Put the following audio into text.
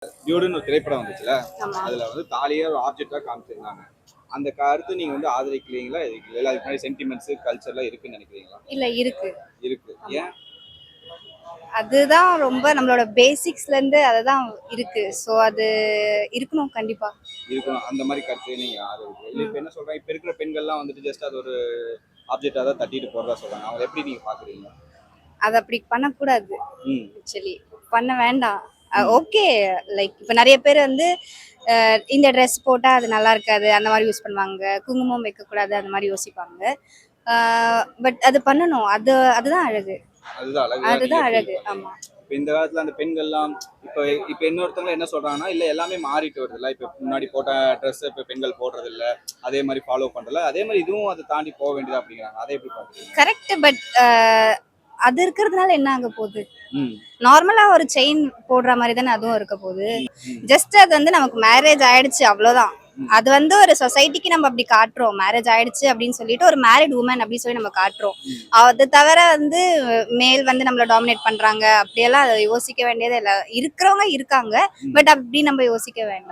டியூடுன்னு ஒரு திரைப்படம் வந்துச்சுல, ஆமா. அதுல வந்து தாலிய ஒரு ஆப்ஜெக்ட்டா காமிச்சிருந்தாங்க. அந்த கருத்து நீங்க வந்து ஆதரிக்கிறீங்களா? இல்ல அதுக்கு முன்னாடி சென்டிமெண்ட்ஸ், கல்ச்சர்லாம் இருக்குன்னு நினைக்கிறீங்களா? இல்ல இருக்கு. இருக்கு. ஆமா. ஏன்? அதுதான் ரொம்ப நம்மளோட பேசிக்ஸ்ல இருந்து அதுதான் இருக்கு. சோ அது இருக்கணும் கண்டிப்பா. இருக்கணும். அந்த மாரி கருத்து நீங்க ஆதரிக்கிறீங்க. இல்ல ம். இப்ப என்ன சொல்றாங்க, இப்ப இருக்கிற பெண்கள்லாம் வந்துட்டு ஜஸ்ட் அது ஒரு ஆப்ஜெக்ட்டா தான் தட்டிட்டு போறதா சொல்றாங்க. அவங்கள எப்படி நீங்க பாக்குறீங்க? அது அப்படி பண்ணக்கூடாது. ம். ஆக்சுவலி பண்ண வேண்டாம். ம். ஓகே. லைக் இப்ப நெறைய பேர் வந்து இந்த ட்ரெஸ் போட்டா அது நல்லா இருக்காது. அந்த மாரி யூஸ் பண்ணுவாங்க. குங்குமம் வைக்கக்கூடாது அந்த மாரி யோசிப்பாங்க. ஆ பட் அது பண்ணணும். அதுதான் அழகு. அதுதான் அழகா நீங்க அதுதான் ஃபீல் அழகு. பண்றீங்க. ஆமா. இப்ப இந்த காலத்துல அந்த பெண்கள்லாம் இப்ப இப்ப இன்னொருத்தவங்க என்ன சொல்றாங்கன்னா, இல்ல எல்லாமே மாறிட்டு வருதுல்ல. இப்ப முன்னாடி போட்ட ட்ரெஸ் இப்ப பெண்கள் போடுறது இல்ல. அதே மாரி ஃபாலோ பண்றல. அதே மாரி இதுவும் அத தாண்டி போ வேண்டியதா அப்படிங்கிறாங்க. அத எப்படி பாக்குறீங்க? கரெக்ட். பட் அது இருக்கிறதுனால என்ன ஆக போகுது? ம். நார்மலா ஒரு செயின் போடுற மாரி தானே அதுவும் இருக்க போகுது. ம். ஜஸ்ட் அது வந்து நமக்கு மேரேஜ் ஆயிடுச்சு அவ்வளோதான். ம். அது வந்து ஒரு சொசைட்டிக்கு நம்ம அப்படி காட்டுறோம். மேரேஜ் ஆயிடுச்சு அப்படின்னு சொல்லிட்டு ஒரு மேரிட் உமன் அப்படின்னு சொல்லி நம்ம காட்டுறோம். ம். அது தவிர வந்து மேல் வந்து நம்மள டாமினேட் பண்றாங்க அப்படியெல்லாம் அதை யோசிக்க வேண்டியதே இல்லை. இருக்கிறவங்க இருக்காங்க. ம். பட் அப்படி நம்ம யோசிக்க வேண்டாம்.